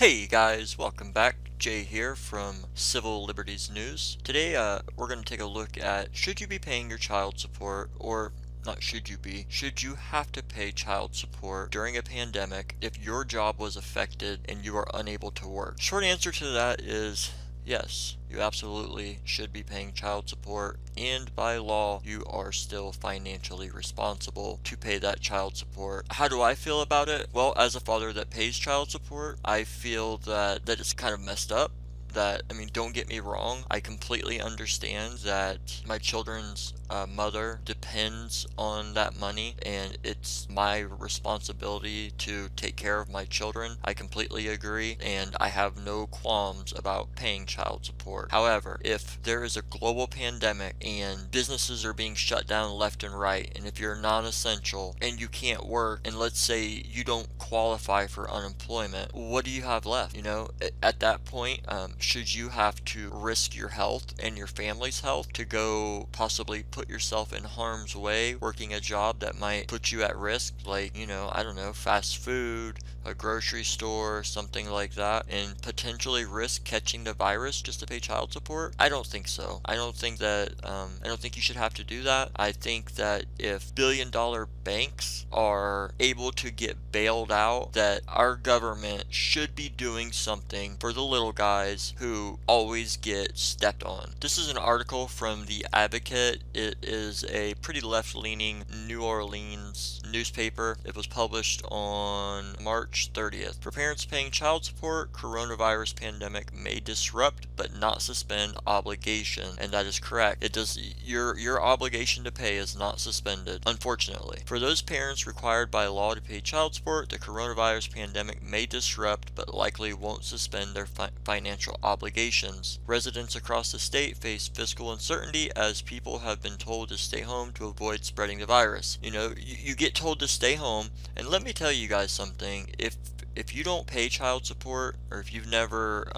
Hey guys, welcome back. Jay here from Civil-Liberties News. Today we're going to take a look at should you be paying your child support, or not should you have to pay child support during a pandemic if your job was affected and you are unable to work? Short answer to that is yes, you absolutely should be paying child support, and by law, you are still financially responsible to pay that child support. How do I feel about it? Well, as a father that pays child support, I feel that it's kind of messed up. Don't get me wrong, I completely understand that my children's mother depends on that money and it's my responsibility to take care of my children. I completely agree, and I have no qualms about paying child support. However, if there is a global pandemic and businesses are being shut down left and right, and if you're non-essential and you can't work, and let's say you don't qualify for unemployment, what do you have left? At that point, should you have to risk your health and your family's health to go possibly put yourself in harm's way working a job that might put you at risk, like, I don't know, fast food, a grocery store, something like that, and potentially risk catching the virus just to pay child support? I don't think so. I don't think you should have to do that. I think that if billion-dollar banks are able to get bailed out, that our government should be doing something for the little guys who always get stepped on. This is an article from The Advocate. It is a pretty left-leaning New Orleans newspaper. It was published on March 30th. For parents paying child support, coronavirus pandemic may disrupt but not suspend obligation. And that is correct. It does. Your obligation to pay is not suspended, unfortunately. For those parents required by law to pay child support, the coronavirus pandemic may disrupt but likely won't suspend their financial obligations. Residents across the state face fiscal uncertainty as people have been told to stay home to avoid spreading the virus. You get told to stay home, and let me tell you guys something. If you don't pay child support, or if you've never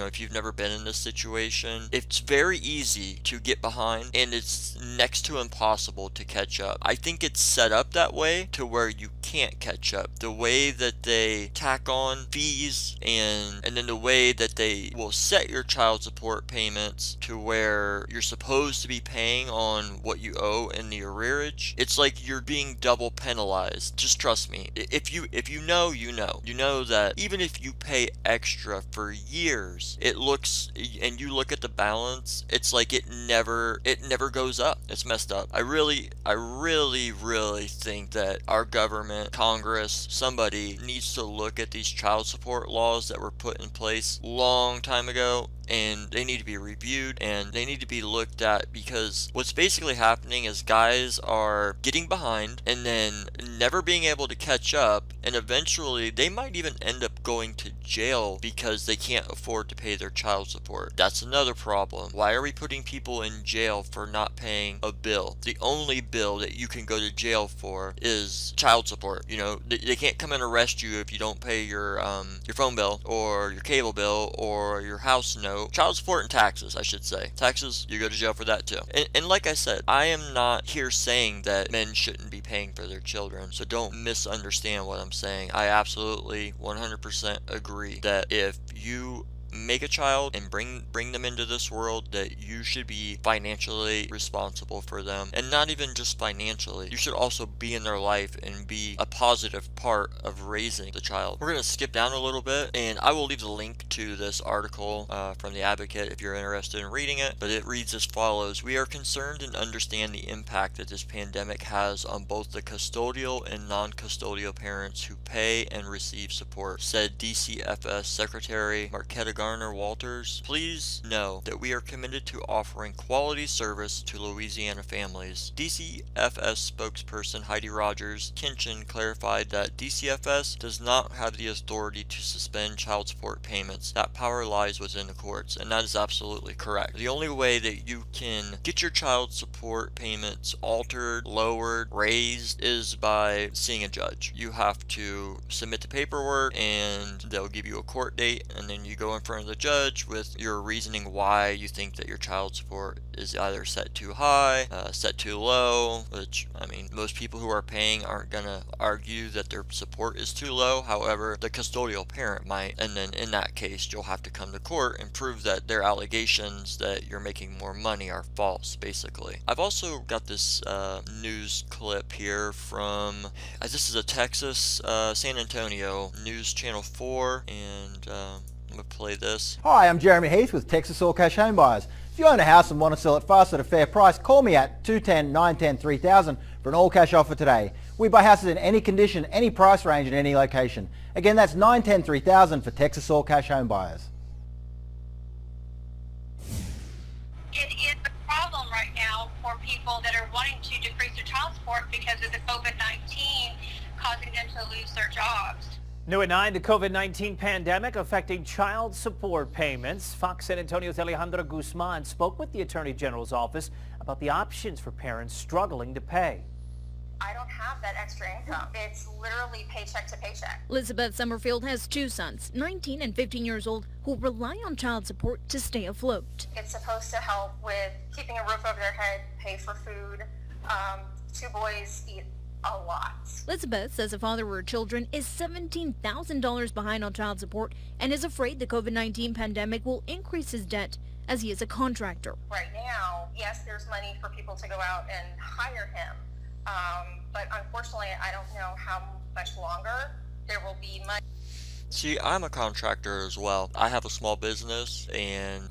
if you've never been in this situation, it's very easy to get behind, and it's next to impossible to catch up. I think it's set up that way to where you can't catch up. The way that they tack on fees and then the way that they will set your child support payments to where you're supposed to be paying on what you owe in the arrearage, it's like you're being double penalized. Just trust me. If you know, you know that even if you pay extra for years, it looks, and you look at the balance, it's like it never goes up. It's messed up. I really think that our government, Congress, somebody needs to look at these child support laws that were put in place long time ago, and they need to be reviewed and they need to be looked at, because what's basically happening is guys are getting behind and then never being able to catch up, and eventually they might even end up going to jail because they can't afford to pay their child support. That's another problem. Why are we putting people in jail for not paying a bill? The only bill that you can go to jail for is child support. They can't come and arrest you if you don't pay your phone bill or your cable bill or your house note. Child support and taxes, I should say. Taxes, you go to jail for that too. And like I said, I am not here saying that men shouldn't be paying for their children, so don't misunderstand what I'm saying. I absolutely 100% agree that if you make a child and bring them into this world, that you should be financially responsible for them, and not even just financially. You should also be in their life and be a positive part of raising the child. We're going to skip down a little bit, and I will leave the link to this article from The Advocate if you're interested in reading it, but it reads as follows. We are concerned and understand the impact that this pandemic has on both the custodial and non-custodial parents who pay and receive support, said DCFS Secretary Marquetta Garner Walters. Please know that we are committed to offering quality service to Louisiana families. DCFS spokesperson Heidi Rogers Kinchin clarified that DCFS does not have the authority to suspend child support payments. That power lies within the courts, and that is absolutely correct. The only way that you can get your child support payments altered, lowered, raised is by seeing a judge. You have to submit the paperwork, and they'll give you a court date, and then you go in front front of the judge with your reasoning why you think that your child support is either set too high, set too low, which, I mean, most people who are paying aren't gonna argue that their support is too low. However, the custodial parent might, and then in that case, you'll have to come to court and prove that their allegations that you're making more money are false, basically. I've also got this news clip here from, this is a Texas, San Antonio News Channel 4, and I'm going to play this. Hi, I'm Jeremy Heath with Texas All Cash Home Buyers. If you own a house and want to sell it fast at a fair price, call me at 210 910 3000 for an all cash offer today. We buy houses in any condition, any price range, and any location. Again, that's 910 3000 for Texas All Cash Home Buyers. It is a problem right now for people that are wanting to decrease their child support because of the COVID-19 causing them to lose their jobs. New at 9, the COVID-19 pandemic affecting child support payments. Fox San Antonio's Alejandra Guzman spoke with the Attorney General's office about the options for parents struggling to pay. I don't have that extra income. It's literally paycheck to paycheck. Elizabeth Summerfield has two sons, 19 and 15 years old, who rely on child support to stay afloat. It's supposed to help with keeping a roof over their head, pay for food. Two boys eat a lot. Elizabeth says the father of her children is $17,000 behind on child support and is afraid the COVID-19 pandemic will increase his debt as he is a contractor. Right now, yes, there's money for people to go out and hire him. But unfortunately, I don't know how much longer there will be money. See, I'm a contractor as well. I have a small business, and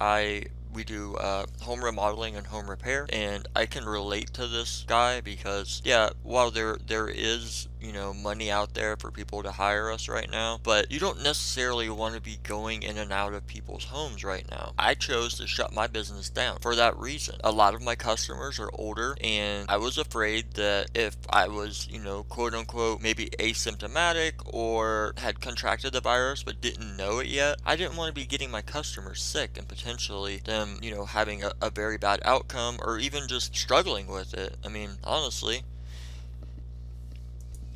we do home remodeling and home repair, and I can relate to this guy because, yeah, while there is, you know, money out there for people to hire us right now, but you don't necessarily want to be going in and out of people's homes right now. I chose to shut my business down for that reason. A lot of my customers are older, and I was afraid that if I was, you know, quote unquote, maybe asymptomatic or had contracted the virus but didn't know it yet, I didn't want to be getting my customers sick and potentially them, you know, having a very bad outcome or even just struggling with it. I mean, honestly.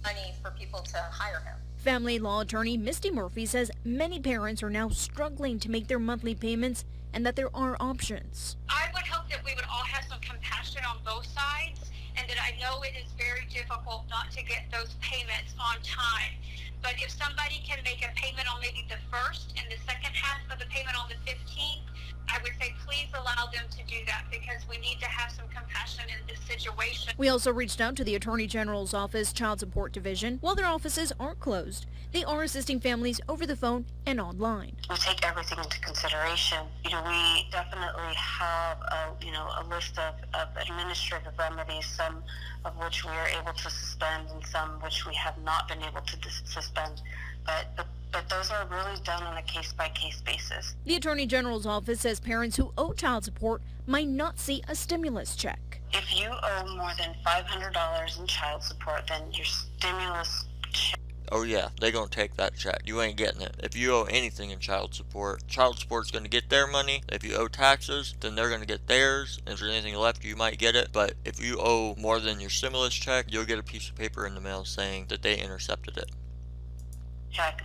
Money for people to hire him. Family law attorney Misty Murphy says many parents are now struggling to make their monthly payments and that there are options. I would hope that we would all have some compassion on both sides, and that I know it is very difficult not to get those payments on time. But if somebody can make a payment on maybe the first and the second half of the payment on the 15th, I would say please allow them to do that because we need to have some compassion in this situation. We also reached out to the Attorney General's Office Child Support Division. While their offices aren't closed, they are assisting families over the phone and online. We take everything into consideration. You know, we definitely have a list of administrative remedies, some of which we are able to suspend and some which we have not been able to suspend. But those are really done on a case-by-case basis. The Attorney General's office says parents who owe child support might not see a stimulus check. If you owe more than $500 in child support, then your stimulus check. Oh yeah, they gonna take that check. You ain't getting it. If you owe anything in child support's gonna get their money. If you owe taxes, then they're gonna get theirs. If there's anything left, you might get it. But if you owe more than your stimulus check, you'll get a piece of paper in the mail saying that they intercepted it. Check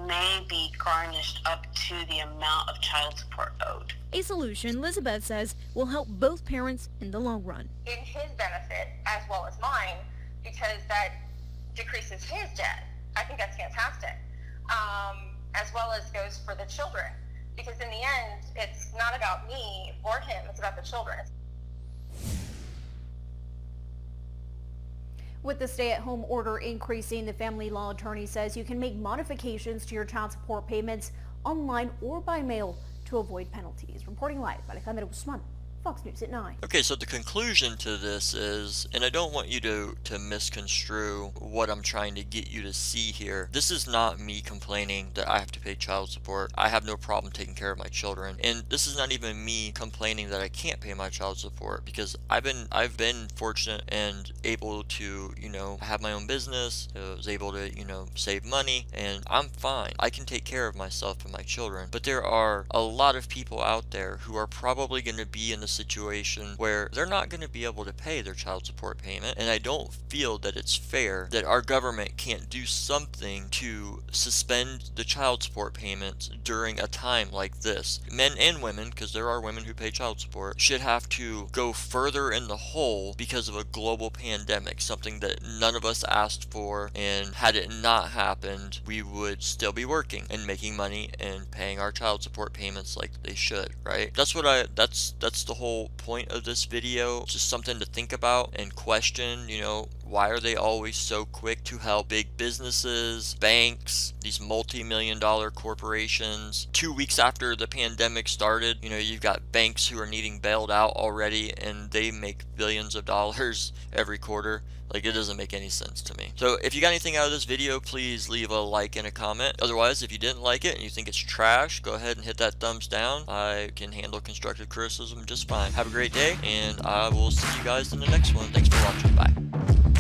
may be garnished up to the amount of child support owed. A solution, Elizabeth says, will help both parents in the long run. In his benefit as well as mine, because that decreases his debt. I think that's fantastic. As well as goes for the children. Because in the end, it's not about me or him, it's about the children. With the stay-at-home order increasing, the family law attorney says you can make modifications to your child support payments online or by mail to avoid penalties. Reporting live, Alejandra Guzman, Fox News at 9. Okay, so the conclusion to this is, and I don't want you to misconstrue what I'm trying to get you to see here. This is not me complaining that I have to pay child support. I have no problem taking care of my children. And this is not even me complaining that I can't pay my child support because I've been fortunate and able to, you know, have my own business. I was able to, you know, save money, and I'm fine. I can take care of myself and my children. But there are a lot of people out there who are probably going to be in the a situation where they're not going to be able to pay their child support payment, and I don't feel that it's fair that our government can't do something to suspend the child support payments during a time like this. Men and women, because there are women who pay child support, should have to go further in the hole because of a global pandemic, something that none of us asked for, and had it not happened, we would still be working and making money and paying our child support payments like they should, right? That's the whole point of this video. Just something to think about and question, why are they always so quick to help big businesses, banks, these multi-million-dollar corporations? 2 weeks after the pandemic started, you've got banks who are needing bailed out already, and they make billions of dollars every quarter. Like, it doesn't make any sense to me. So if you got anything out of this video, please leave a like and a comment. Otherwise, if you didn't like it and you think it's trash, go ahead and hit that thumbs down. I can handle constructive criticism just fine. Have a great day, and I will see you guys in the next one. Thanks for watching. Bye.